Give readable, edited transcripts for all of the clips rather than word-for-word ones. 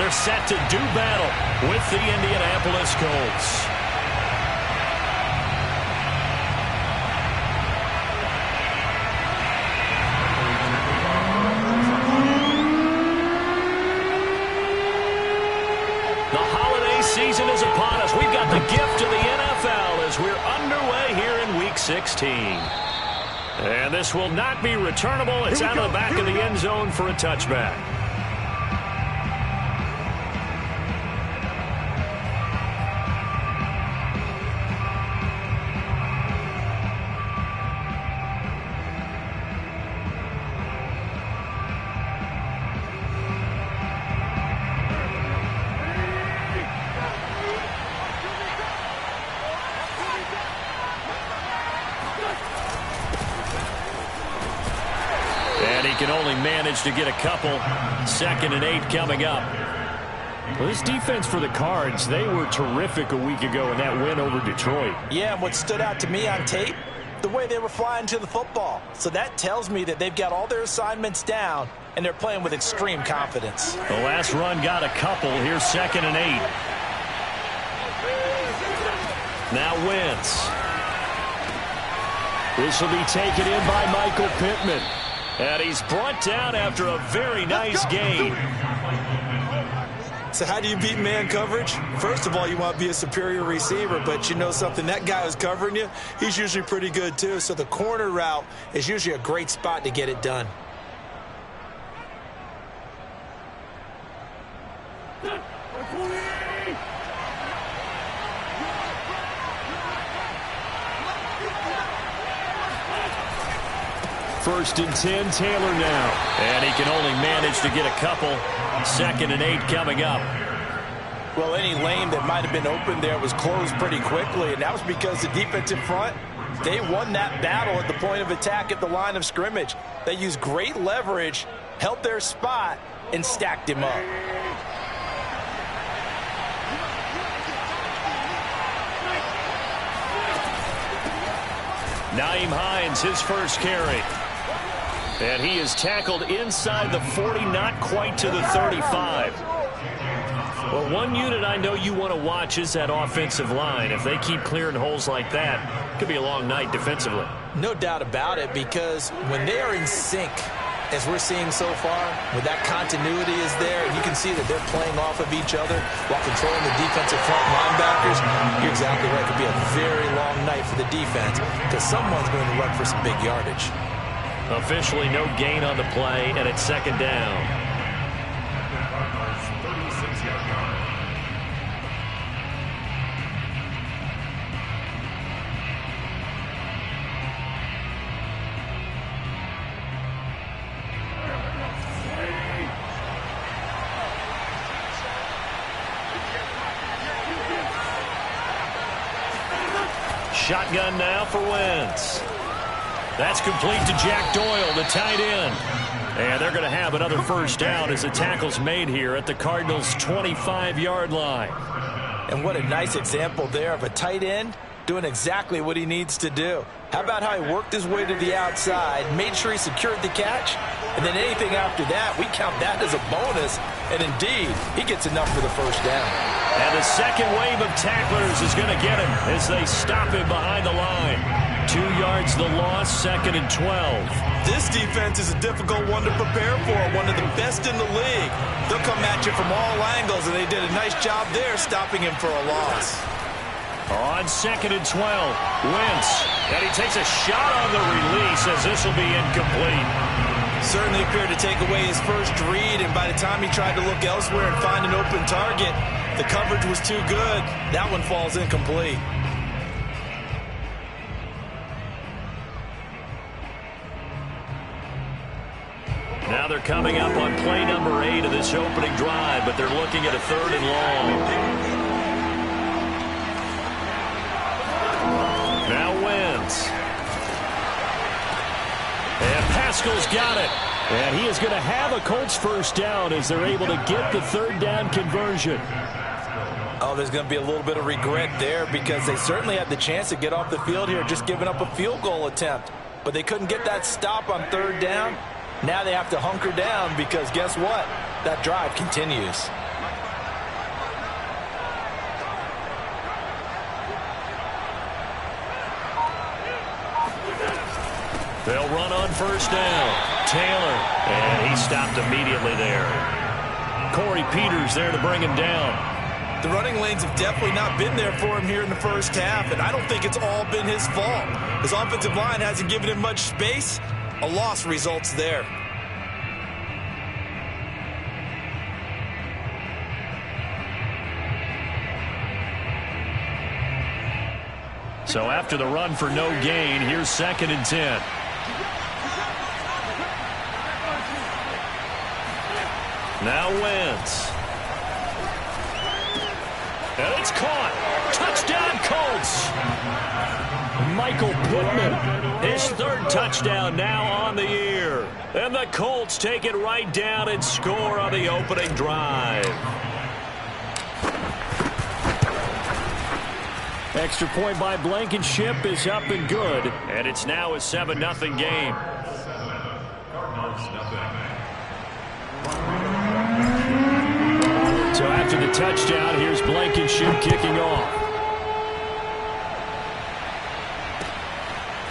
they're set to do battle with the Indianapolis Colts. The holiday season is upon us. We've got the gift of the NFL as we're underway here in Week 16. And this will not be returnable. It's out of the back of the end zone for a touchback. Can only manage to get a couple. 2nd and 8 coming up. Well, this defense for the Cards, they were terrific a week ago in that win over Detroit. Yeah, and what stood out to me on tape, the way they were flying to the football. So that tells me that they've got all their assignments down, and they're playing with extreme confidence. The last run got a couple. Here's 2nd and 8. Now Wentz. This will be taken in by Michael Pittman. And he's brought down after a very nice gain. So how do you beat man coverage? First of all, you want to be a superior receiver, but you know something, that guy who's covering you, he's usually pretty good too. So the corner route is usually a great spot to get it done. First and 10, Taylor now. And he can only manage to get a couple. 2nd and 8 coming up. Well, any lane that might have been open there was closed pretty quickly, and that was because the defensive front, they won that battle at the point of attack at the line of scrimmage. They used great leverage, held their spot, and stacked him up. Nyheim Hines, his first carry. And he is tackled inside the 40, not quite to the 35. Well, one unit I know you want to watch is that offensive line. If they keep clearing holes like that, it could be a long night defensively. No doubt about it, because when they are in sync, as we're seeing so far, when that continuity is there, and you can see that they're playing off of each other while controlling the defensive front linebackers, you're exactly right. It could be a very long night for the defense because someone's going to run for some big yardage. Officially no gain on the play, and it's 2nd down. Shotgun now for Wentz. That's complete to Jack Doyle, the tight end. And they're going to have another first down as the tackle's made here at the Cardinals' 25-yard line. And what a nice example there of a tight end doing exactly what he needs to do. How about how he worked his way to the outside, made sure he secured the catch, and then anything after that, we count that as a bonus. And indeed, he gets enough for the first down. And the second wave of tacklers is going to get him as they stop him behind the line. 2 yards the loss, 2nd and 12. This defense is a difficult one to prepare for, one of the best in the league. They'll come at you from all angles, and they did a nice job there stopping him for a loss. On 2nd and 12, Wentz, and he takes a shot on the release as this will be incomplete. Certainly appeared to take away his first read, and by the time he tried to look elsewhere and find an open target, the coverage was too good. That one falls incomplete. Now they're coming up on play number 8 of this opening drive, but they're looking at a 3rd and long. Now Wentz. And Pascal's got it. And he is going to have a Colts first down as they're able to get the 3rd down conversion. Oh, there's going to be a little bit of regret there because they certainly had the chance to get off the field here, just giving up a field goal attempt. But they couldn't get that stop on 3rd down. Now they have to hunker down because guess what? That drive continues. They'll run on first down. Taylor, and he stopped immediately there. Corey Peters there to bring him down. The running lanes have definitely not been there for him here in the first half, and I don't think it's all been his fault. His offensive line hasn't given him much space. A loss results there. So after the run for no gain, here's 2nd and 10. Now Wentz. And it's caught. Touchdown, Colts. Michael Pittman, his 3rd touchdown now on the year. And the Colts take it right down and score on the opening drive. Extra point by Blankenship is up and good. And it's now a 7-0 game. So after the touchdown, here's Blankenship kicking off.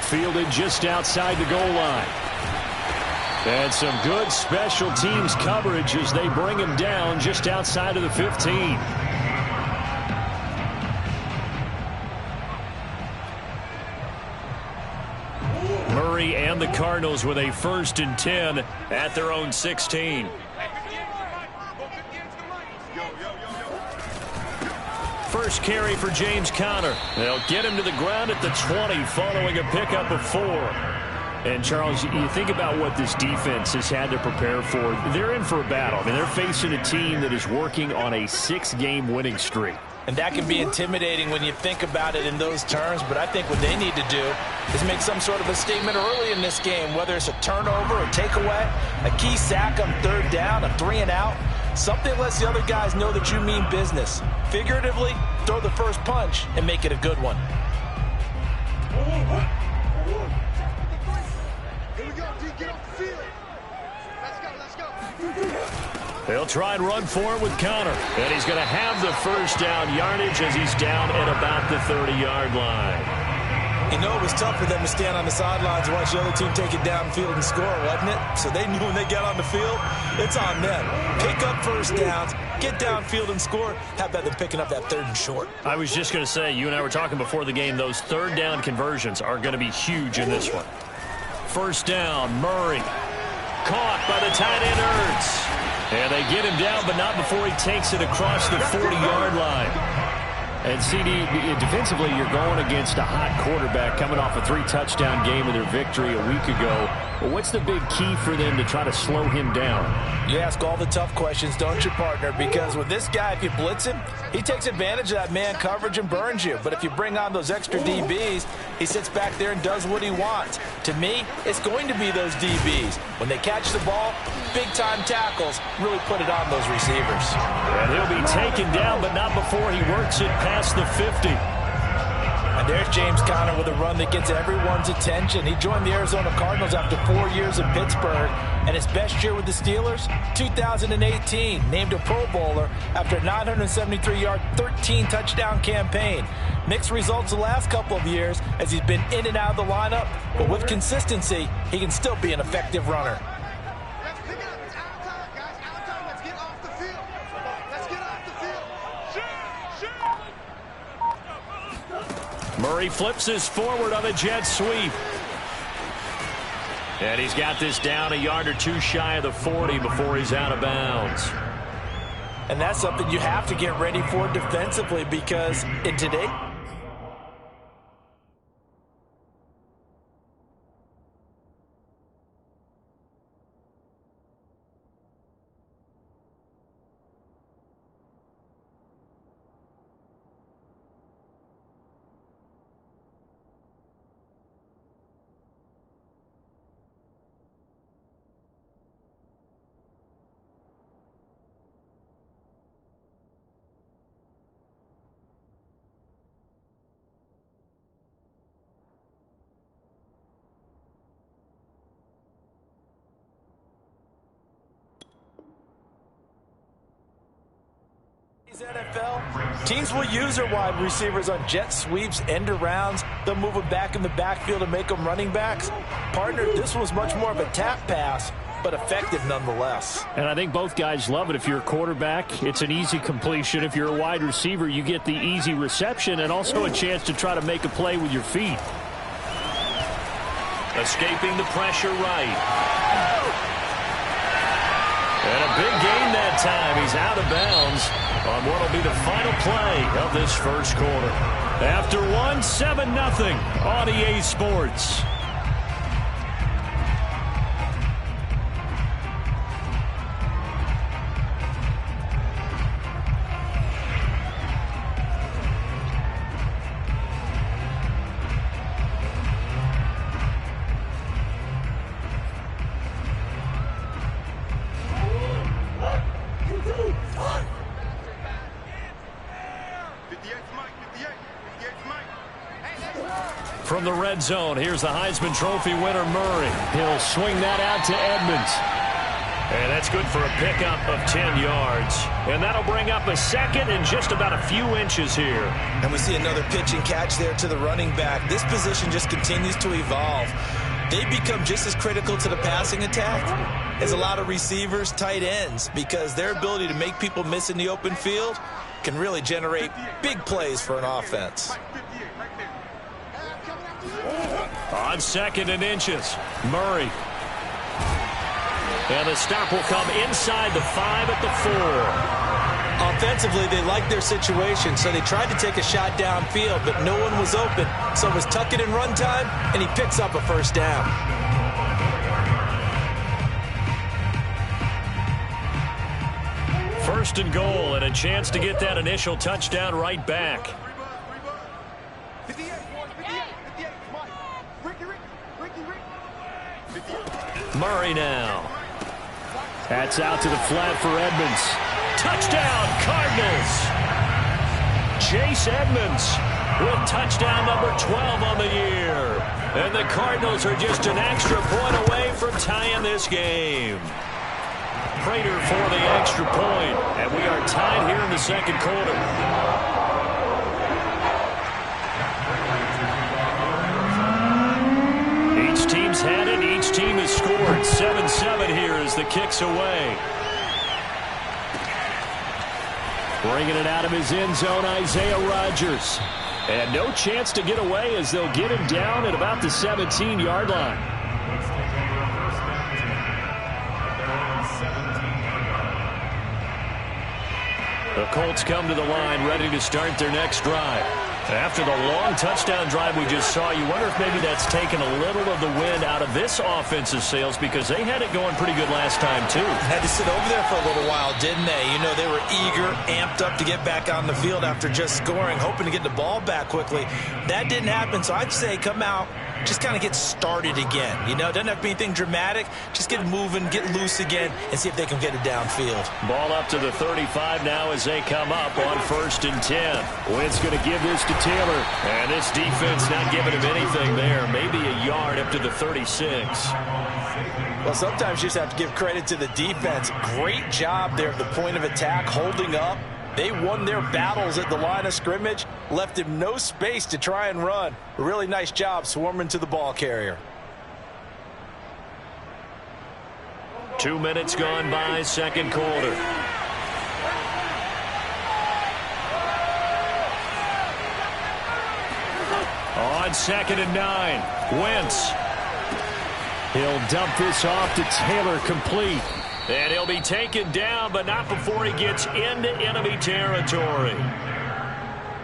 Fielded just outside the goal line. And some good special teams coverage as they bring him down just outside of the 15. Murray and the Cardinals with a 1st and 10 at their own 16. First carry for James Conner. They'll get him to the ground at the 20 following a pickup of 4. And, Charles, you think about what this defense has had to prepare for. They're in for a battle. I mean, they're facing a team that is working on a 6-game winning streak. And that can be intimidating when you think about it in those terms, but I think what they need to do is make some sort of a statement early in this game, whether it's a turnover, a takeaway, a key sack on 3rd down, a 3-and-out. Something lets the other guys know that you mean business. Figuratively, throw the first punch and make it a good one. Here we go, D. Get off the field. Let's go. They'll try and run for it with Conner. And he's going to have the first down yardage as he's down at about the 30-yard line. You know, it was tough for them to stand on the sidelines and watch the other team take it downfield and score, wasn't it? So they knew when they got on the field, it's on them. Pick up first downs, get downfield and score. How about them picking up that 3rd and short? I was just going to say, you and I were talking before the game, those 3rd down conversions are going to be huge in this one. First down, Murray. Caught by the tight end Ertz. And they get him down, but not before he takes it across the 40-yard line. And, CD, defensively, you're going against a hot quarterback coming off a 3-touchdown game of their victory a week ago. Well, what's the big key for them to try to slow him down? You ask all the tough questions, don't you, partner? Because with this guy, if you blitz him, he takes advantage of that man coverage and burns you. But if you bring on those extra DBs, he sits back there and does what he wants. To me, it's going to be those DBs. When they catch the ball, big-time tackles really put it on those receivers. And he'll be taken down, but not before he works it past the 50. And there's James Conner with a run that gets everyone's attention. He joined the Arizona Cardinals after 4 years in Pittsburgh. And his best year with the Steelers, 2018, named a Pro Bowler after a 973-yard, 13-touchdown campaign. Mixed results the last couple of years as he's been in and out of the lineup. But with consistency, he can still be an effective runner. Let's pick it up. It's out of time, guys. Out of time. Let's get off the field. Let's get off the field. Murray flips his forward on a jet sweep. And he's got this down a yard or two shy of the 40 before he's out of bounds. And that's something you have to get ready for defensively because in today NFL, teams will use their wide receivers on jet sweeps, end arounds. They'll move them back in the backfield and make them running backs. Partner, this was much more of a tap pass, but effective nonetheless. And I think both guys love it. If you're a quarterback, it's an easy completion. If you're a wide receiver, you get the easy reception and also a chance to try to make a play with your feet. Escaping the pressure right. And a big gain that time. He's out of bounds on what will be the final play of this first quarter. After one, 7-0 on EA Sports. From the red zone, here's the Heisman Trophy winner, Murray. He'll swing that out to Edmonds. And that's good for a pickup of 10 yards. And that'll bring up a second and just about a few inches here. And we see another pitch and catch there to the running back. This position just continues to evolve. They become just as critical to the passing attack as a lot of receivers, tight ends, because their ability to make people miss in the open field can really generate big plays for an offense. On second and inches, Murray. And the stop will come inside the 5 at the 4. Offensively, they liked their situation, so they tried to take a shot downfield, but no one was open. So it was tuck it in run time, and he picks up a first down. First and goal, and a chance to get that initial touchdown right back. Murray now. That's out to the flat for Edmonds. Touchdown, Cardinals. Chase Edmonds with touchdown number 12 on the year. And the Cardinals are just an extra point away from tying this game. Prater for the extra point. And we are tied here in the second quarter. Each team's had it. Each team has scored. 7-7 here as the kick's away. Bringing it out of his end zone, Isaiah Rodgers. And no chance to get away as they'll get him down at about the 17-yard line. The Colts come to the line ready to start their next drive. After the long touchdown drive we just saw, you wonder if maybe that's taken a little of the wind out of this offensive sails because they had it going pretty good last time, too. Had to sit over there for a little while, didn't they? You know, they were eager, amped up to get back on the field after just scoring, hoping to get the ball back quickly. That didn't happen, so I'd say come out, just kind of get started again. You know, doesn't have to be anything dramatic. Just get moving, get loose again, and see if they can get it downfield. Ball up to the 35 now as they come up on 1st and 10. Wynn's going to give this to Taylor. And this defense not giving him anything there. Maybe a yard up to the 36. Well, sometimes you just have to give credit to the defense. Great job there at the point of attack, holding up. They won their battles at the line of scrimmage, left him no space to try and run. A really nice job swarming to the ball carrier. 2 minutes gone by, second quarter. On 2nd and 9, Wentz. He'll dump this off to Taylor, complete. And he'll be taken down, but not before he gets into enemy territory.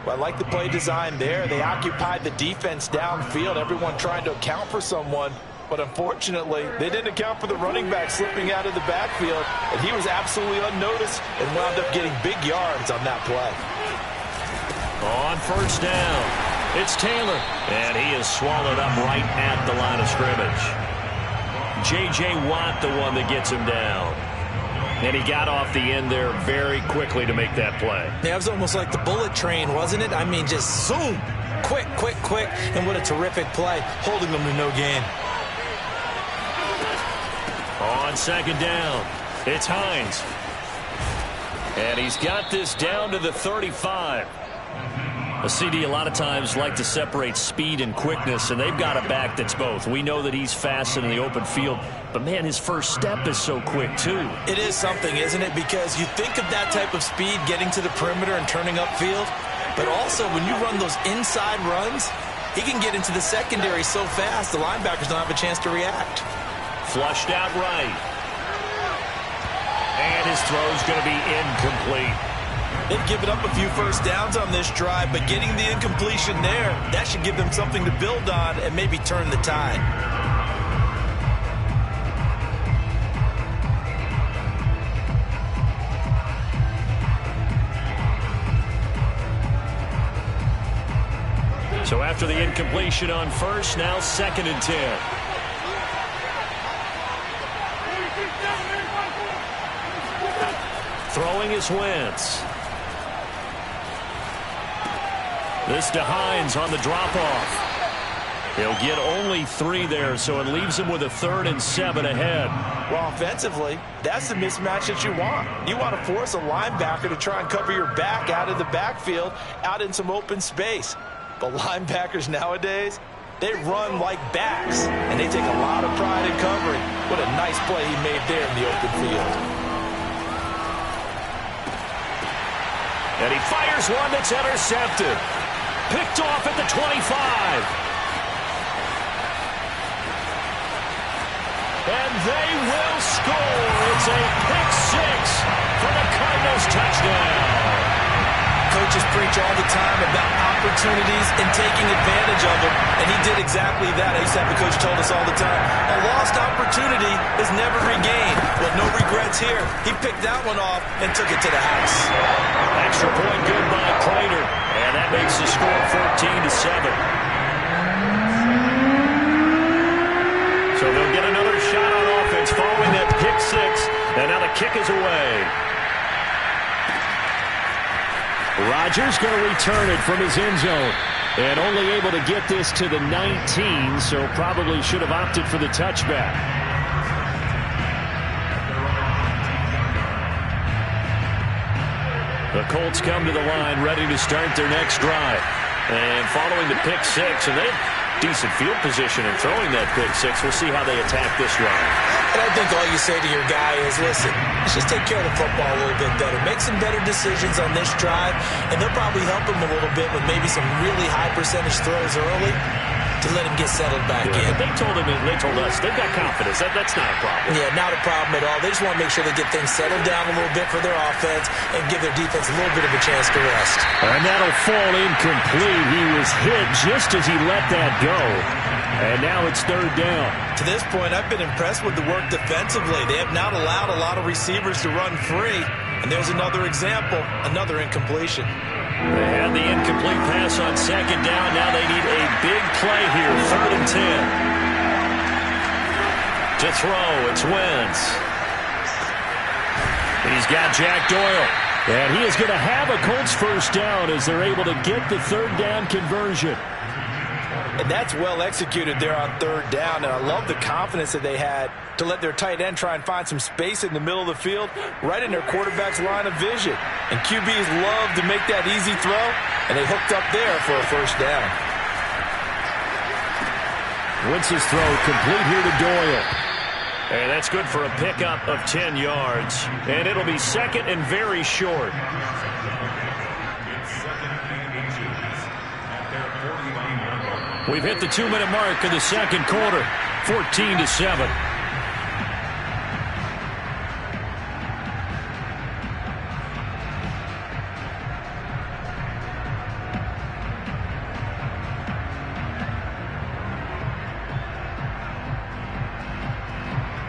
Well, I like the play design there. They occupied the defense downfield, everyone trying to account for someone. But unfortunately, they didn't account for the running back slipping out of the backfield. And he was absolutely unnoticed and wound up getting big yards on that play. On 1st down, it's Taylor. And he is swallowed up right at the line of scrimmage. J.J. Watt, the one that gets him down. And he got off the end there very quickly to make that play. Yeah, it was almost like the bullet train, wasn't it? I mean, just zoom. Quick, quick, quick. And what a terrific play, holding them to no gain. On 2nd down, it's Hines. And he's got this down to the 35. A CD a lot of times like to separate speed and quickness, and they've got a back that's both. We know that he's fast in the open field, but, man, his first step is so quick, too. It is something, isn't it? Because you think of that type of speed getting to the perimeter and turning upfield, but also when you run those inside runs, he can get into the secondary so fast the linebackers don't have a chance to react. Flushed out right. And his throw's going to be incomplete. They've given up a few first downs on this drive, but getting the incompletion there, that should give them something to build on and maybe turn the tide. So after the incompletion on first, now 2nd and 10. Throwing is Wentz. This to Hines on the drop-off. He'll get only 3 there, so it leaves him with a 3rd and 7 ahead. Well, offensively, that's the mismatch that you want. You want to force a linebacker to try and cover your back out of the backfield, out in some open space. But linebackers nowadays, they run like backs, and they take a lot of pride in covering. What a nice play he made there in the open field. And he fires one that's intercepted. Picked off at the 25. And they will score. It's a pick 6 for the Cardinals touchdown. Coaches preach all the time about opportunities and taking advantage of them, and he did exactly that. I used to have a coach told us all the time, a lost opportunity is never regained. Well, no regrets here. He picked that one off and took it to the house. Extra point good by Prater, and that makes the score 14-7. So they'll get another shot on offense following that pick 6, and now the kick is away. Rodgers going to return it from his end zone, and only able to get this to the 19, so probably should have opted for the touchback. The Colts come to the line ready to start their next drive. And following the pick 6, and they have decent field position in throwing that pick 6. We'll see how they attack this drive. And I think all you say to your guy is, listen, let's just take care of the football a little bit better. Make some better decisions on this drive, and they'll probably help him a little bit with maybe some really high percentage throws early to let him get settled back in. But they told us, they've got confidence. That's not a problem. Yeah, not a problem at all. They just want to make sure they get things settled down a little bit for their offense and give their defense a little bit of a chance to rest. And that'll fall incomplete. He was hit just as he let that go. And now it's 3rd down. To this point, I've been impressed with the work defensively. They have not allowed a lot of receivers to run free. And there's another example, another incompletion. They had the incomplete pass on 2nd down. Now they need a big play here, 3rd and 10. To throw, it's Wentz. He's got Jack Doyle. And he is going to have a Colts first down as they're able to get the 3rd down conversion. And that's well executed there on 3rd down. And I love the confidence that they had to let their tight end try and find some space in the middle of the field, right in their quarterback's line of vision. And QBs love to make that easy throw, and they hooked up there for a first down. Wentz's throw complete here to Doyle. And that's good for a pickup of 10 yards. And it'll be 2nd and very short. We've hit the 2-minute mark of the 2nd quarter, 14-7.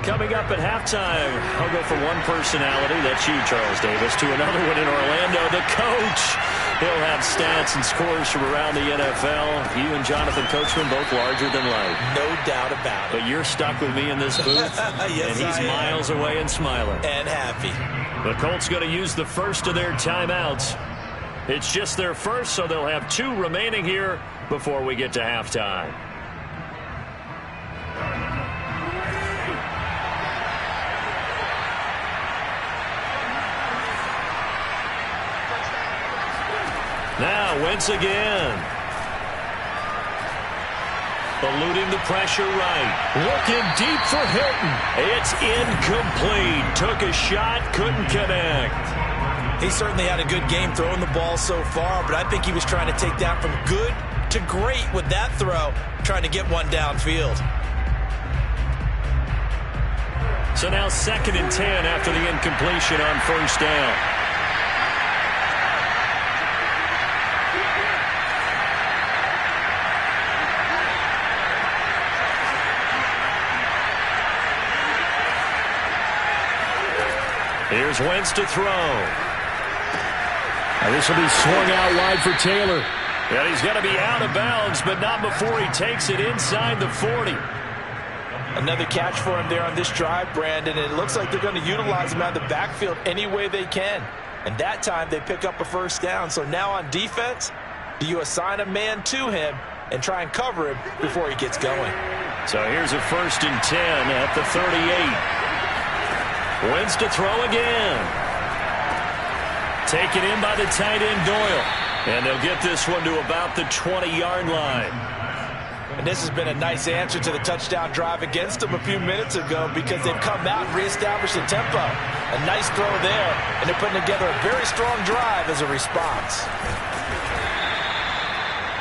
Coming up at halftime, I'll go from one personality, that's you, Charles Davis, to another one in Orlando, the coach. He'll have stats and scores from around the NFL. You and Jonathan Coachman, both larger than life. No doubt about it. But you're stuck with me in this booth, yes, and he's miles away and smiling. And happy. The Colts going to use the first of their timeouts. It's just their first, so they'll have 2 remaining here before we get to halftime. Now Wentz again. Eluding the pressure right. Looking deep for Hilton. It's incomplete. Took a shot, couldn't connect. He certainly had a good game throwing the ball so far, but I think he was trying to take that from good to great with that throw, trying to get one downfield. So now 2nd and 10 after the incompletion on first down. Here's Wentz to throw. This will be swung out wide for Taylor. And he's going to be out of bounds, but not before he takes it inside the 40. Another catch for him there on this drive, Brandon. And it looks like they're going to utilize him out of the backfield any way they can. And that time they pick up a first down. So now on defense, do you assign a man to him and try and cover him before he gets going? So here's a 1st and 10 at the 38. Wentz to throw again. Taken in by the tight end Doyle. And they'll get this one to about the 20-yard line. And this has been a nice answer to the touchdown drive against them a few minutes ago because they've come out and reestablished the tempo. A nice throw there, and they're putting together a very strong drive as a response.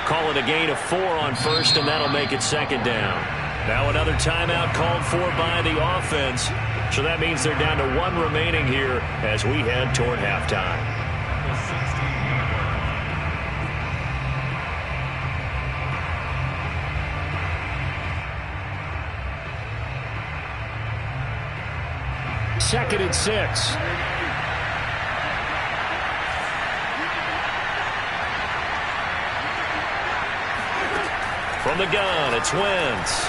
Call it a gain of 4 on first, and that'll make it 2nd down. Now another timeout called for by the offense. So that means they're down to 1 remaining here as we head toward halftime. Second and 6. From the gun, it's Wentz.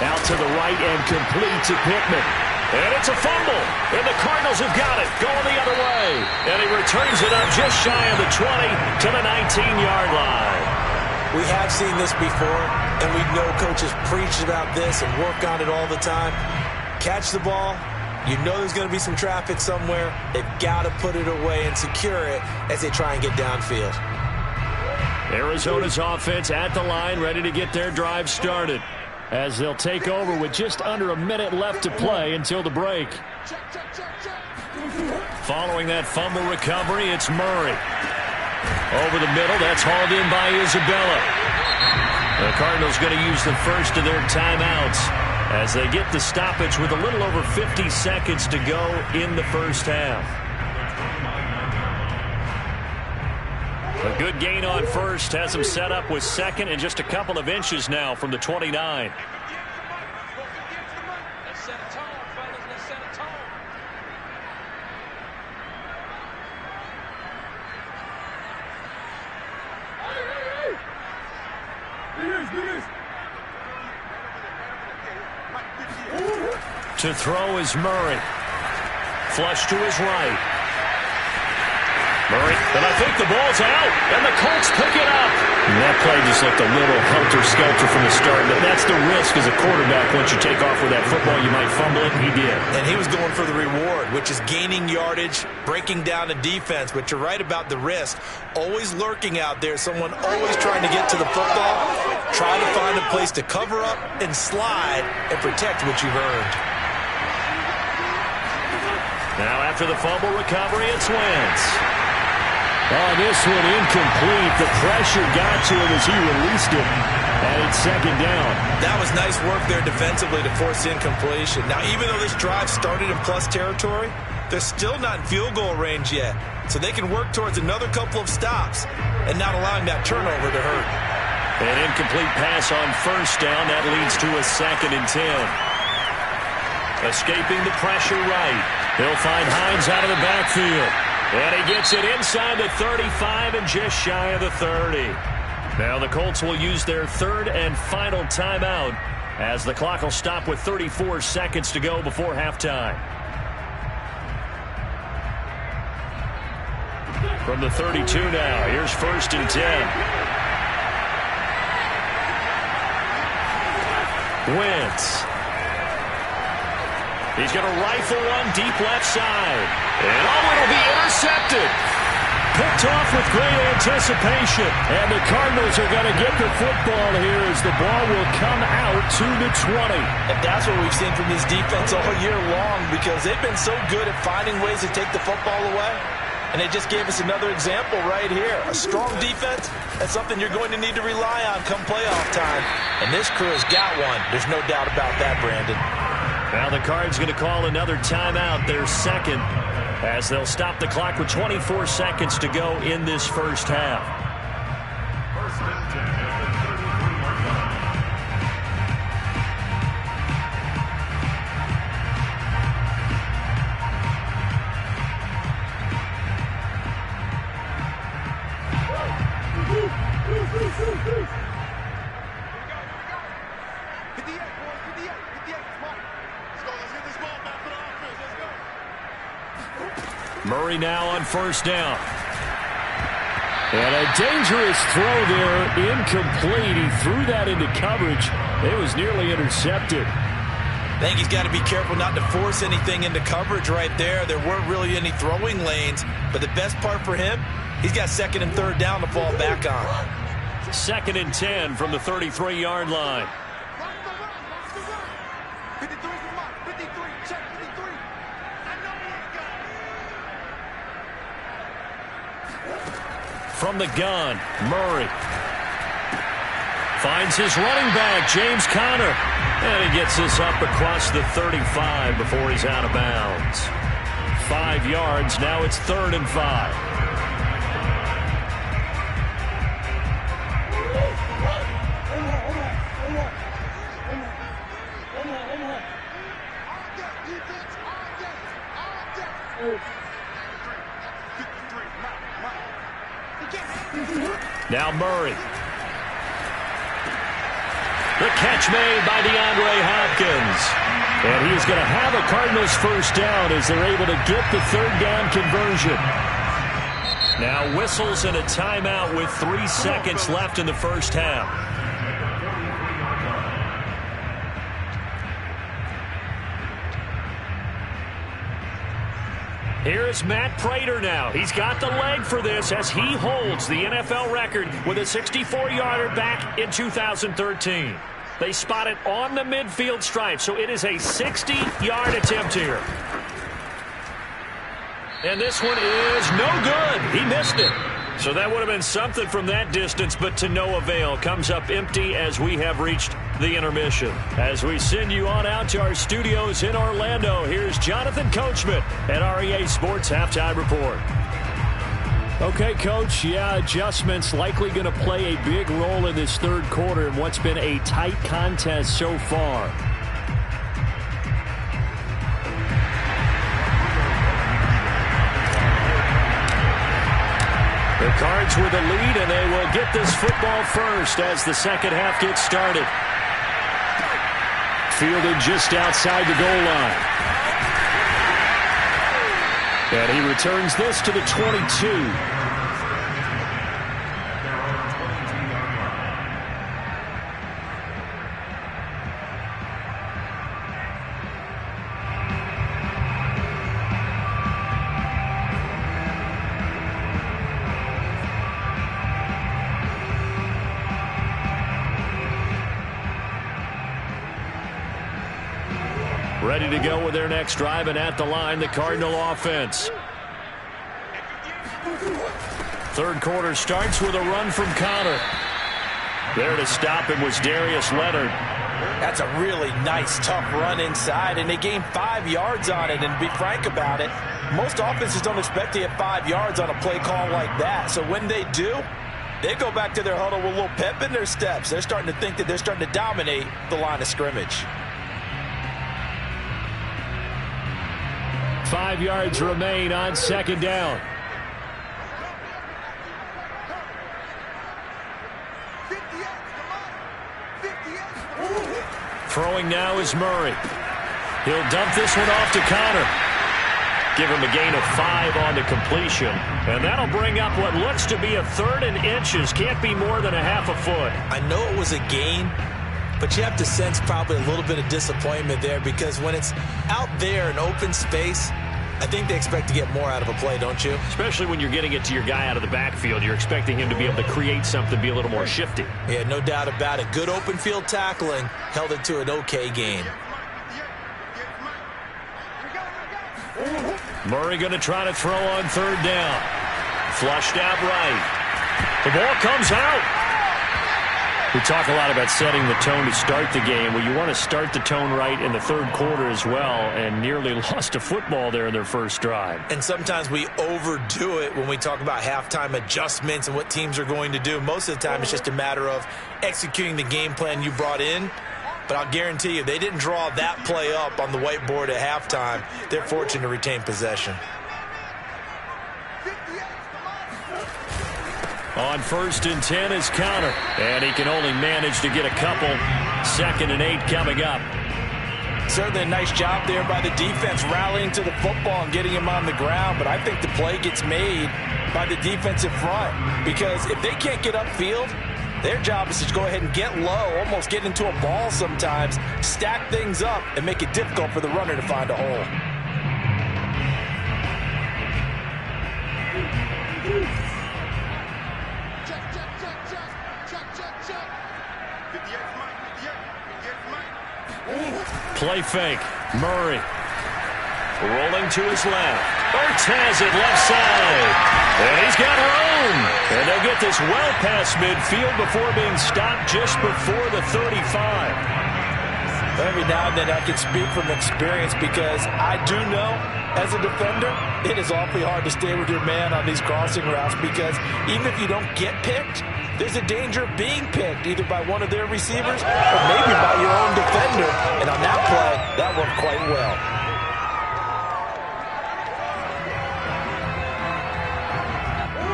Out to the right and complete to Pittman. And it's a fumble. And the Cardinals have got it. Going the other way. And he returns it up just shy of the 20 to the 19-yard line. We have seen this before, and we know coaches preach about this and work on it all the time. Catch the ball. You know there's going to be some traffic somewhere. They've got to put it away and secure it as they try and get downfield. Arizona's offense at the line, ready to get their drive started, as they'll take over with just under a minute left to play until the break. Following that fumble recovery, it's Murray. Over the middle, that's hauled in by Isabella. The Cardinals going to use the first of their timeouts as they get the stoppage with a little over 50 seconds to go in the first half. A good gain on first has them set up with 2nd and just a couple of inches now from the 29. To throw is Murray. Flush to his right. Murray, and I think the ball's out, and the Colts pick it up. And that play just looked a little helter-skelter from the start, but that's the risk as a quarterback. Once you take off with that football, you might fumble it, and he did. And he was going for the reward, which is gaining yardage, breaking down the defense. But you're right about the risk. Always lurking out there, someone always trying to get to the football. Try to find a place to cover up and slide and protect what you've earned. Now after the fumble recovery, it's Wentz. Oh, this one incomplete. The pressure got to him as he released it. And it's 2nd down. That was nice work there defensively to force incompletion. Now, even though this drive started in plus territory, they're still not in field goal range yet. So they can work towards another couple of stops and not allowing that turnover to hurt. An incomplete pass on first down. That leads to a 2nd and 10. Escaping the pressure right. He'll find Hines out of the backfield. And he gets it inside the 35 and just shy of the 30. Now the Colts will use their 3rd and final timeout as the clock will stop with 34 seconds to go before halftime. From the 32 now, here's 1st and 10. Wentz. He's going to rifle one deep left side. And it'll be intercepted. Picked off with great anticipation. And the Cardinals are going to get the football here as the ball will come out to the 20. And that's what we've seen from this defense all year long, because they've been so good at finding ways to take the football away. And they just gave us another example right here. A strong defense, that's something you're going to need to rely on come playoff time. And this crew has got one. There's no doubt about that, Brandon. Now the Cards going to call another timeout, their second, as they'll stop the clock with 24 seconds to go in this first half. Murray now on first down. And a dangerous throw there, incomplete. He threw that into coverage. It was nearly intercepted. I think he's got to be careful not to force anything into coverage right there. There weren't really any throwing lanes, but the best part for him, he's got second and third down to fall back on. 2nd and 10 from the 33-yard line. From the gun, Murray finds his running back, James Conner, and he gets this up across the 35 before he's out of bounds. 5 yards, now it's 3rd and 5. Now Murray. The catch made by DeAndre Hopkins. And he's going to have a Cardinals first down as they're able to get the 3rd down conversion. Now whistles and a timeout with 3 seconds left in the first half. Here's Matt Prater now. He's got the leg for this as he holds the NFL record with a 64-yarder back in 2013. They spot it on the midfield stripe, so it is a 60-yard attempt here. And this one is no good. He missed it. So that would have been something from that distance, but to no avail. Comes up empty as we have reached the intermission. As we send you on out to our studios in Orlando, here's Jonathan Coachman at REA Sports Halftime Report. Okay, Coach, adjustments likely going to play a big role in this 3rd quarter in what's been a tight contest so far. The Cards with the lead, and they will get this football first as the second half gets started. Fielded just outside the goal line. And he returns this to the 22. Ready to go with their next drive, and at the line, the Cardinal offense. 3rd quarter starts with a run from Conner. There to stop him was Darius Leonard. That's a really nice, tough run inside, and they gained 5 yards on it. And to be frank about it, most offenses don't expect to get 5 yards on a play call like that. So when they do, they go back to their huddle with a little pep in their steps. They're starting to think that they're starting to dominate the line of scrimmage. 5 yards remain on 2nd down. Throwing now is Murray. He'll dump this one off to Conner. Give him a gain of 5 on the completion. And that'll bring up what looks to be a 3rd and inches. Can't be more than a half a foot. I know it was a gain, but you have to sense probably a little bit of disappointment there, because when it's out there in open space, I think they expect to get more out of a play, don't you? Especially when you're getting it to your guy out of the backfield. You're expecting him to be able to create something, be a little more shifty. Yeah, no doubt about it. Good open field tackling held it to an okay game. Murray going to try to throw on third down. Flushed out right. The ball comes out. We talk a lot about setting the tone to start the game. Well, you want to start the tone right in the third quarter as well, and nearly lost a football there in their first drive. And sometimes we overdo it when we talk about halftime adjustments and what teams are going to do. Most of the time, it's just a matter of executing the game plan you brought in. But I'll guarantee you, they didn't draw that play up on the whiteboard at halftime. They're fortunate to retain possession. On 1st and 10 is Conner, and he can only manage to get a couple. 2nd and 8 coming up. Certainly a nice job there by the defense rallying to the football and getting him on the ground, but I think the play gets made by the defensive front because if they can't get upfield, their job is to go ahead and get low, almost get into a ball sometimes, stack things up, and make it difficult for the runner to find a hole. Play fake. Murray. Rolling to his left. Ertz has it left side. And he's got room. And they'll get this well past midfield before being stopped just before the 35. Every now and then I can speak from experience because I do know as a defender it is awfully hard to stay with your man on these crossing routes because even if you don't get picked, there's a danger of being picked either by one of their receivers or maybe by your own defender. And on that play, that worked quite well.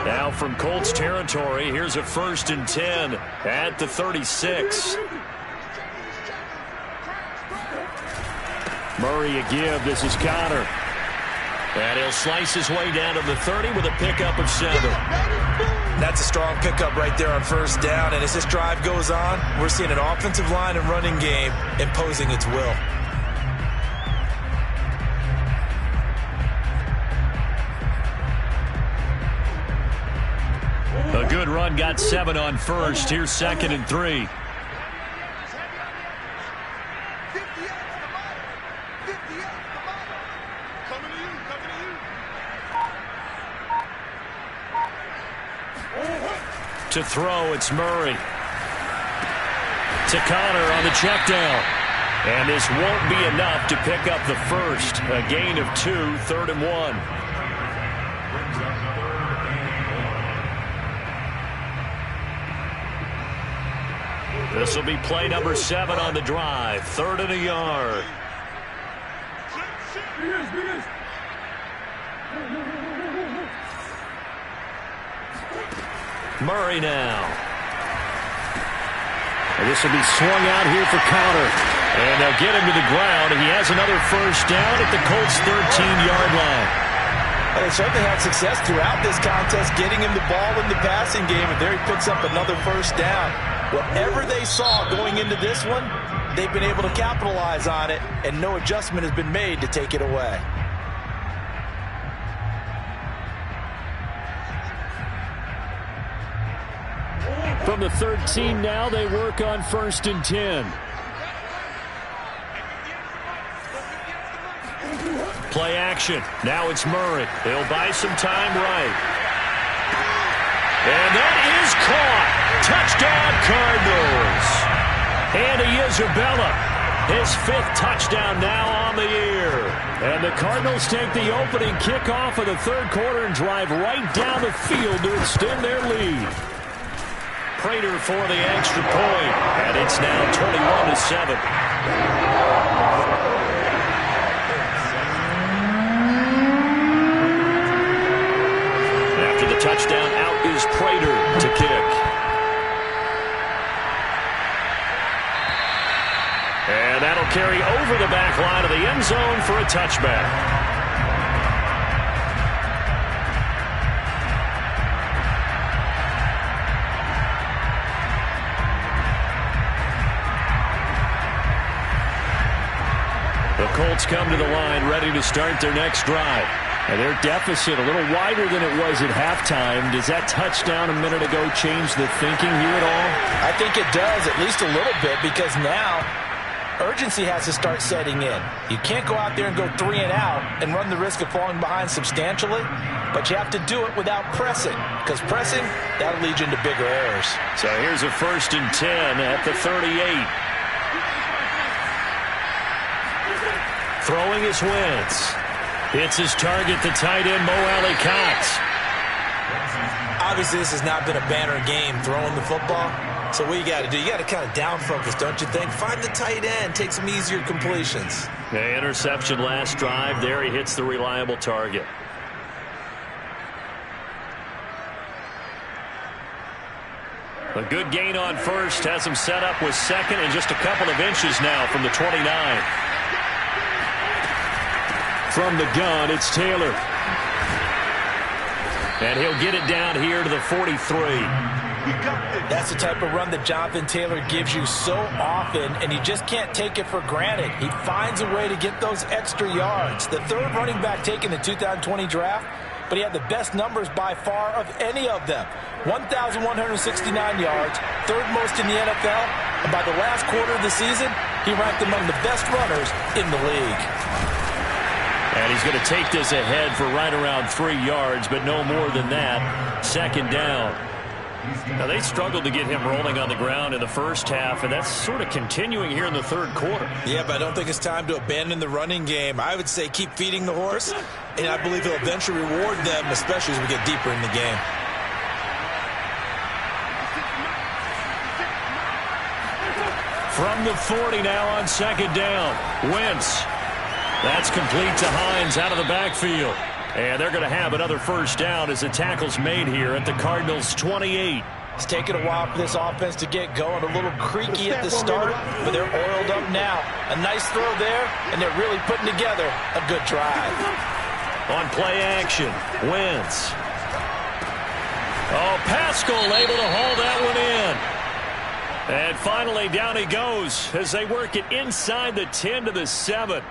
Now from Colts territory, here's a 1st and 10 at the 36. Murray a give. This is Conner. And he'll slice his way down to the 30 with a pickup of 7. That's a strong pickup right there on 1st down. And as this drive goes on, we're seeing an offensive line and running game imposing its will. A good run, got 7 on 1st. Here's 2nd and 3. To throw, it's Murray. To Conner on the check down. And this won't be enough to pick up the first. A gain of 2, 3rd and 1. This will be play number 7 on the drive. 3rd and a yard. Murray now. And this will be swung out here for Conner. And they'll get him to the ground. And he has another 1st down at the Colts' 13-yard line. Well, they certainly had success throughout this contest getting him the ball in the passing game. And there he picks up another 1st down. Whatever they saw going into this one, they've been able to capitalize on it. And no adjustment has been made to take it away. From the 13 now, they work on 1st and 10. Play action. Now it's Murray. They'll buy some time right. And that is caught. Touchdown, Cardinals. Andy Isabella, his 5th touchdown now on the year. And the Cardinals take the opening kickoff of the 3rd quarter and drive right down the field to extend their lead. Prater for the extra point, and it's now 21-7. After the touchdown, out is Prater to kick. And that'll carry over the back line of the end zone for a touchback. Colts come to the line, ready to start their next drive. And their deficit a little wider than it was at halftime. Does that touchdown a minute ago change the thinking here at all? I think it does, at least a little bit, because now urgency has to start setting in. You can't go out there and go 3 and out and run the risk of falling behind substantially, but you have to do it without pressing, because pressing, that'll lead you into bigger errors. So here's a 1st and 10 at the 38. Throwing his Wentz. Hits his target, the tight end, Mo Alley-Cox. Obviously, this has not been a banner game throwing the football. So what you got to do, you got to kind of down focus, don't you think? Find the tight end, take some easier completions. The interception last drive. There he hits the reliable target. A good gain on first. Has him set up with second and just a couple of inches now from the 29. From the gun, it's Taylor. And he'll get it down here to the 43. That's the type of run that Jonathan Taylor gives you so often, and you just can't take it for granted. He finds a way to get those extra yards. The third running back taken in the 2020 draft, but he had the best numbers by far of any of them. 1,169 yards, third most in the NFL, and by the last quarter of the season, he ranked among the best runners in the league. And he's going to take this ahead for right around 3 yards, but no more than that. Second down. Now, they struggled to get him rolling on the ground in the first half, and that's sort of continuing here in the third quarter. Yeah, but I don't think it's time to abandon the running game. I would say keep feeding the horse, and I believe he'll eventually reward them, especially as we get deeper in the game. From the 40 now on second down. Wentz. That's complete to Hines out of the backfield. And they're going to have another first down as the tackle's made here at the Cardinals' 28. It's taken a while for this offense to get going. A little creaky at the start, but they're oiled up now. A nice throw there, and they're really putting together a good drive. On play action, Wentz. Oh, Pascal able to haul that one in. And finally, down he goes as they work it inside the 10 to the 7.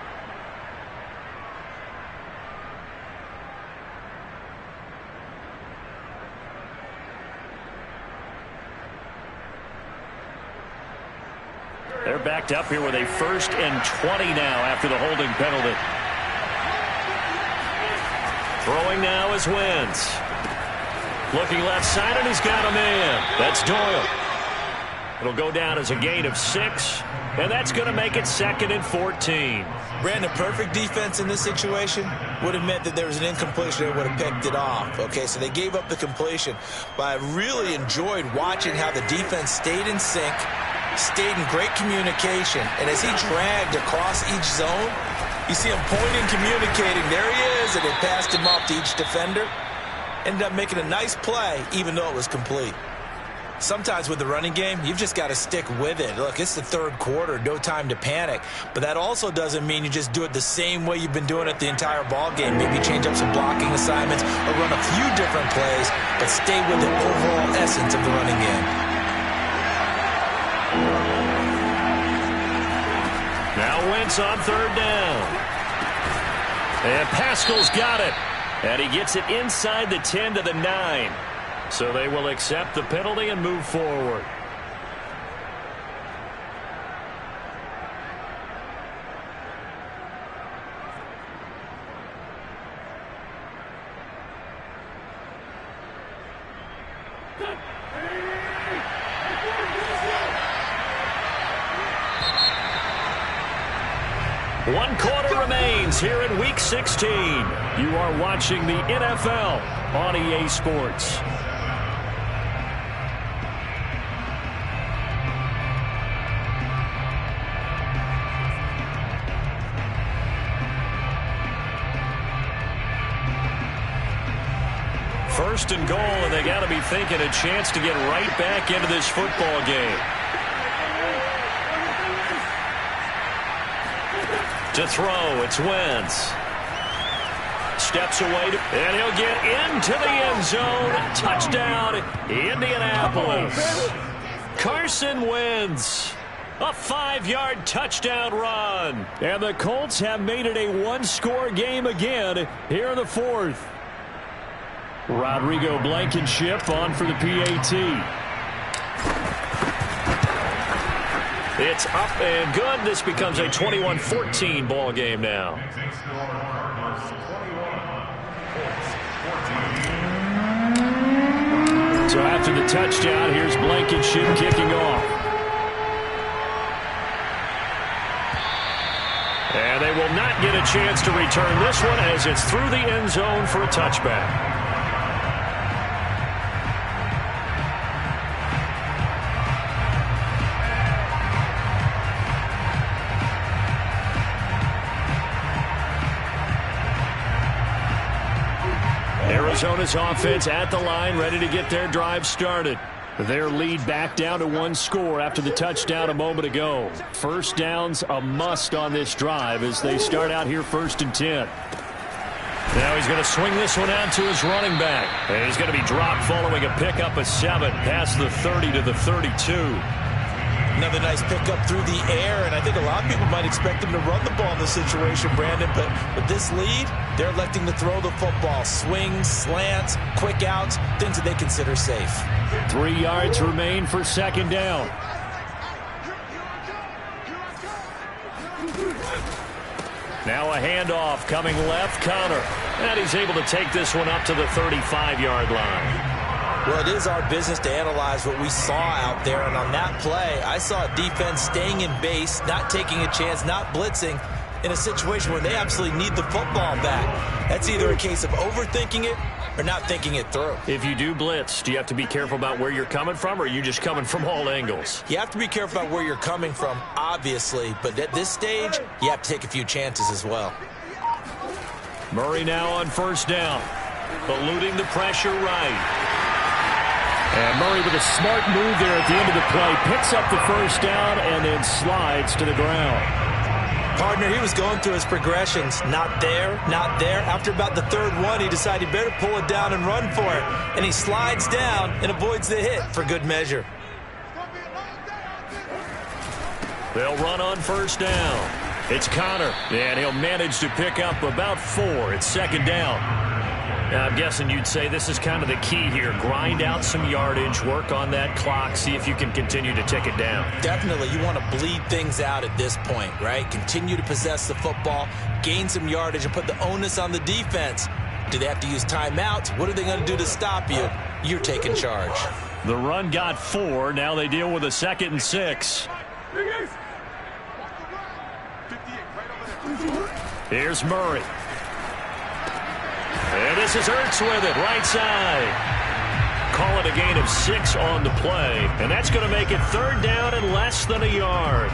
They're backed up here with a 1st and 20 now after the holding penalty. Throwing now is Wentz. Looking left side, and he's got a man. That's Doyle. It'll go down as a gain of 6, and that's going to make it 2nd and 14. Brandon, perfect defense in this situation would have meant that there was an incompletion that would have picked it off. Okay, so they gave up the completion. But I really enjoyed watching how the defense stayed in sync, stayed in great communication, and as he dragged across each zone, you see him pointing, communicating. There he is, and it passed him off to each defender. Ended up making a nice play, even though it was complete. Sometimes with the running game, you've just got to stick with it. Look, it's the third quarter, no time to panic. But that also doesn't mean you just do it the same way you've been doing it the entire ball game. Maybe change up some blocking assignments or run a few different plays, but stay with the overall essence of the running game. Now Wentz on third down. And Pascal's got it. And he gets it inside the 10 to the 9. So they will accept the penalty and move forward. One quarter remains here in Week 16. You are watching the NFL on EA Sports. First and goal, and they got to be thinking a chance to get right back into this football game. To throw, it's Wentz. Steps away, and he'll get into the end zone. Touchdown, Indianapolis. Carson Wentz A 5-yard touchdown run. And the Colts have made it a one-score game again here in the fourth. Rodrigo Blankenship on for the PAT. It's up and good. This becomes a 21-14 ball game now. So after the touchdown, here's Blankenship kicking off. And they will not get a chance to return this one as it's through the end zone for a touchback. Arizona's offense at the line, ready to get their drive started. Their lead back down to one score after the touchdown a moment ago. First down's a must on this drive as they start out here 1st and 10. Now he's going to swing this one out to his running back. And he's going to be dropped following a pickup of 7 past the 30 to the 32. Another nice pickup through the air, and I think a lot of people might expect him to run the ball in this situation, Brandon, but with this lead, they're electing to throw the football. Swings, slants, quick outs, things that they consider safe. 3 yards remain for 2nd down. Now a handoff coming left, Connor. And he's able to take this one up to the 35-yard line. Well, it is our business to analyze what we saw out there, and on that play, I saw a defense staying in base, not taking a chance, not blitzing, in a situation where they absolutely need the football back. That's either a case of overthinking it or not thinking it through. If you do blitz, do you have to be careful about where you're coming from, or are you just coming from all angles? You have to be careful about where you're coming from, obviously, but at this stage, you have to take a few chances as well. Murray now on 1st down, eluding the pressure right. And Murray with a smart move there at the end of the play. Picks up the 1st down and then slides to the ground. Partner, he was going through his progressions. Not there, not there. After about the 3rd one, he decided he better pull it down and run for it. And he slides down and avoids the hit for good measure. They'll run on 1st down. It's Connor, and he'll manage to pick up about 4. It's 2nd down. Now, I'm guessing you'd say this is kind of the key here. Grind out some yardage, work on that clock, see if you can continue to tick it down. Definitely. You want to bleed things out at this point, right? Continue to possess the football, gain some yardage, and put the onus on the defense. Do they have to use timeouts? What are they going to do to stop you? You're taking charge. The run got 4. Now they deal with a 2nd and 6. Here's Murray. And this is Ertz with it, right side. Call it a gain of 6 on the play. And that's going to make it 3rd down and less than a yard.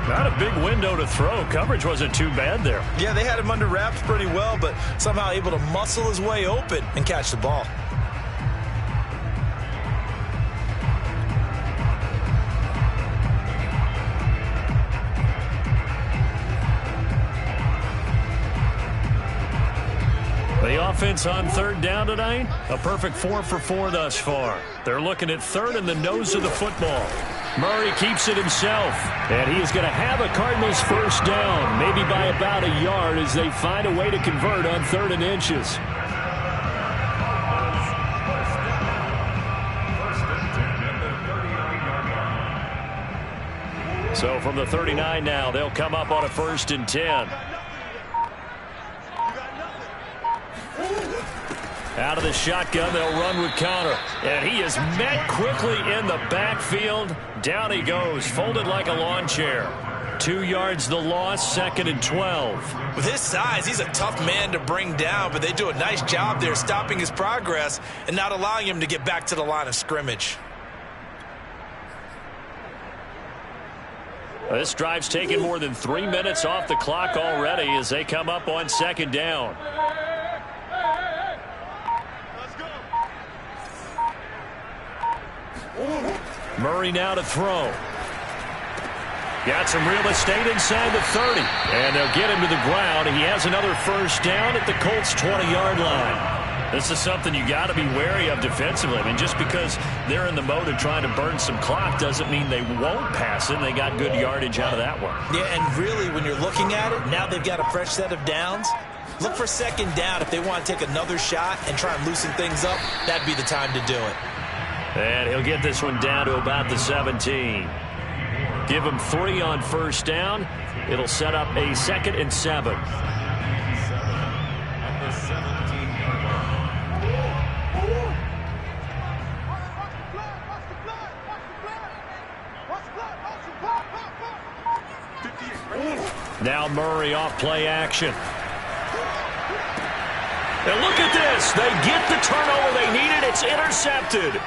Not a big window to throw. Coverage wasn't too bad there. Yeah, they had him under wraps pretty well, but somehow able to muscle his way open and catch the ball. The offense on 3rd down tonight, a perfect 4 for 4 thus far. They're looking at 3rd and the nose of the football. Murray keeps it himself, and he is going to have a Cardinals 1st down, maybe by about a yard as they find a way to convert on 3rd and inches. So from the 39 now, they'll come up on a 1st and 10. Out of the shotgun, they'll run with Connor. And he is met quickly in the backfield. Down he goes, folded like a lawn chair. 2 yards the loss, 2nd and 12. With his size, he's a tough man to bring down, but they do a nice job there stopping his progress and not allowing him to get back to the line of scrimmage. This drive's taken more than 3 minutes off the clock already as they come up on 2nd down. Murray now to throw. Got some real estate inside the 30. And they'll get him to the ground. He has another 1st down at the Colts' 20-yard line. This is something you got to be wary of defensively. I mean, just because they're in the mode of trying to burn some clock doesn't mean they won't pass it. They got good yardage out of that one. Yeah, and really, when you're looking at it, now they've got a fresh set of downs. Look for second down if they want to take another shot and try and loosen things up. That'd be the time to do it. And he'll get this one down to about the 17. Give him 3 on first down. It'll set up a 2nd and 7. Now Murray off play action. And look at this. They get the turnover they needed. It's intercepted.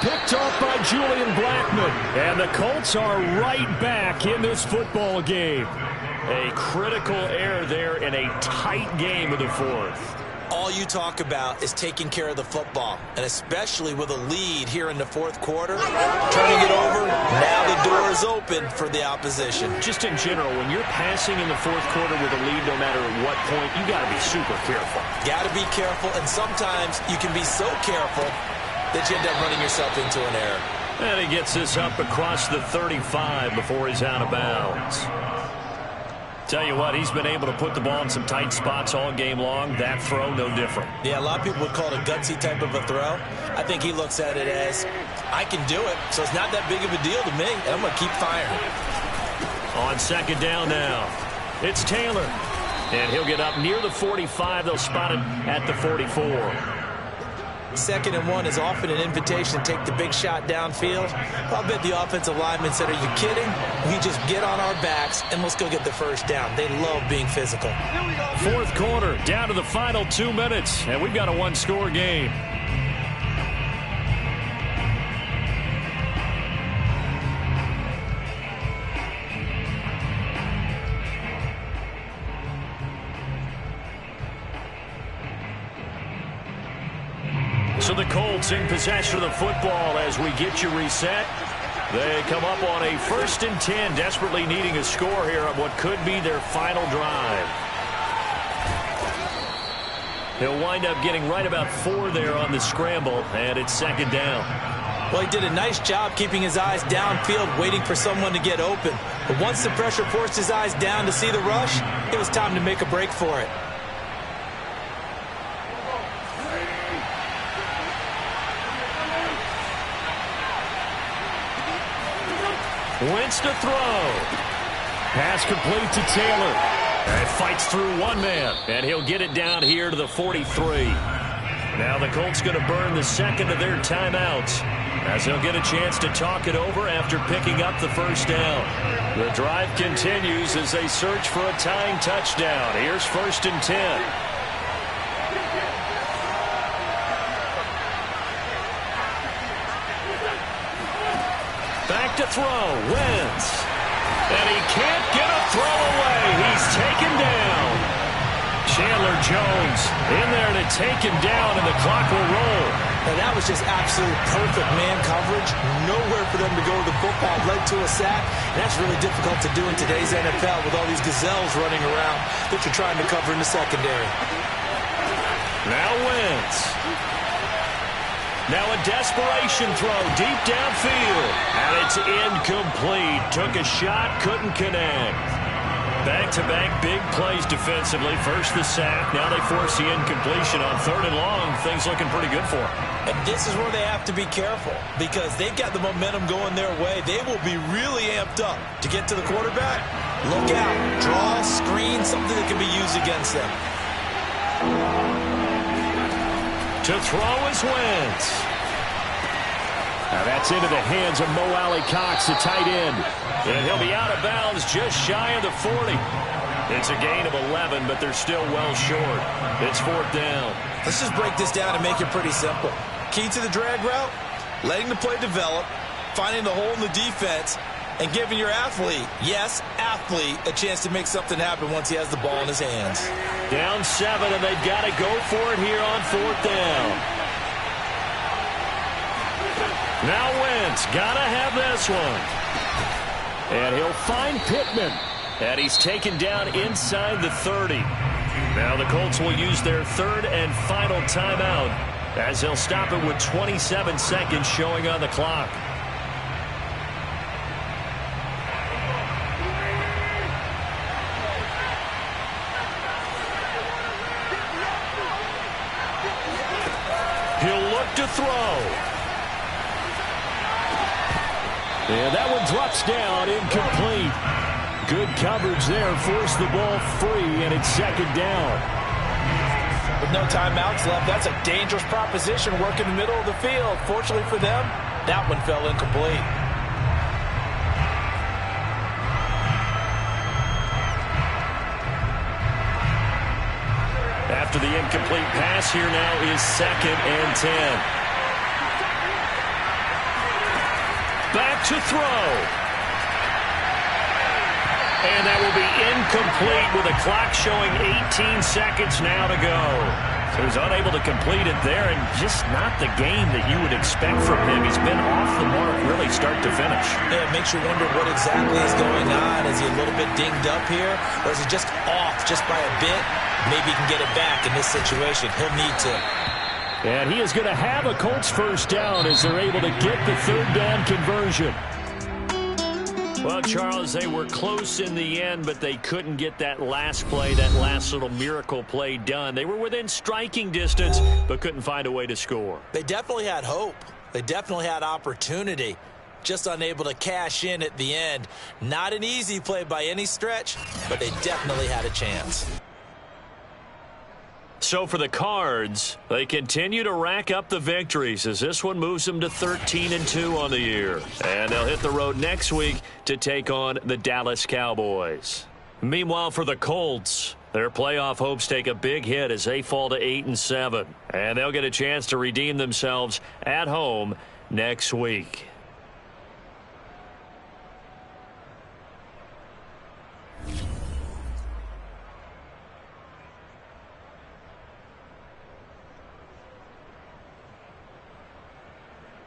Picked off by Julian Blackmon. And the Colts are right back in this football game. A critical error there in a tight game of the 4th. All you talk about is taking care of the football, and especially with a lead here in the 4th quarter, turning it over, now the door is open for the opposition. Just in general, when you're passing in the 4th quarter with a lead, no matter at what point, you got to be super careful. Got to be careful, and sometimes you can be so careful that you end up running yourself into an error. And he gets this up across the 35 before he's out of bounds. Tell you what, he's been able to put the ball in some tight spots all game long. That throw, no different. Yeah, a lot of people would call it a gutsy type of a throw. I think he looks at it as, I can do it, so it's not that big of a deal to me, and I'm going to keep firing. On second down now, it's Taylor. And he'll get up near the 45. They'll spot it at the 44. 2nd and 1 is often an invitation to take the big shot downfield. I'll bet the offensive lineman said, are you kidding? We just get on our backs and let's go get the first down. They love being physical. 4th quarter, down to the final 2 minutes, and we've got a 1-score game. So the Colts in possession of the football as we get you reset. They come up on a 1st and 10, desperately needing a score here on what could be their final drive. He'll wind up getting right about 4 there on the scramble, and it's 2nd down. Well, he did a nice job keeping his eyes downfield, waiting for someone to get open. But once the pressure forced his eyes down to see the rush, it was time to make a break for it. Wentz to throw. Pass complete to Taylor. And fights through one man. And he'll get it down here to the 43. Now the Colts going to burn the 2nd of their timeouts as they'll get a chance to talk it over after picking up the first down. The drive continues as they search for a tying touchdown. Here's 1st and 10. Back to throw, Wentz. And he can't get a throw away. He's taken down. Chandler Jones in there to take him down, and the clock will roll. And that was just absolute perfect man coverage. Nowhere for them to go with the football. Led to a sack. And that's really difficult to do in today's NFL with all these gazelles running around that you're trying to cover in the secondary. Now Wentz. Now a desperation throw deep downfield. And it's incomplete. Took a shot, couldn't connect. Back-to-back big plays defensively. First the sack. Now they force the incompletion on 3rd and long. Things looking pretty good for them. And this is where they have to be careful because they've got the momentum going their way. They will be really amped up to get to the quarterback. Look out. Draw, screen, something that can be used against them. To throw is Wentz. Now that's into the hands of Mo Alley-Cox, the tight end. And he'll be out of bounds just shy of the 40. It's a gain of 11, but they're still well short. It's 4th down. Let's just break this down and make it pretty simple. Key to the drag route, letting the play develop, finding the hole in the defense, and giving your athlete, yes, athlete, a chance to make something happen once he has the ball in his hands. Down 7, and they've got to go for it here on 4th down. Now Wentz, got to have this one. And he'll find Pittman. And he's taken down inside the 30. Now the Colts will use their third and final timeout as they'll stop it with 27 seconds showing on the clock. He'll look to throw. And that one drops down, incomplete. Good coverage there, forced the ball free, and it's second down. With no timeouts left, that's a dangerous proposition, working the middle of the field. Fortunately for them, that one fell incomplete. After the incomplete pass, here now is second and 10. Back to throw. And that will be incomplete with a clock showing 18 seconds now to go. So he's unable to complete it there, and just not the game that you would expect from him. He's been off the mark really start to finish. Yeah, it makes you wonder what exactly is going on. Is he a little bit dinged up here, or is he just off just by a bit? Maybe he can get it back in this situation. He'll need to. And he is going to have a Colts first down as they're able to get the third down conversion. Well, Charles, they were close in the end, but they couldn't get that last play, that last little miracle play done. They were within striking distance, but couldn't find a way to score. They definitely had hope. They definitely had opportunity. Just unable to cash in at the end. Not an easy play by any stretch, but they definitely had a chance. So for the Cards, they continue to rack up the victories as this one moves them to 13-2 on the year. And they'll hit the road next week to take on the Dallas Cowboys. Meanwhile, for the Colts, their playoff hopes take a big hit as they fall to 8-7. And they'll get a chance to redeem themselves at home next week.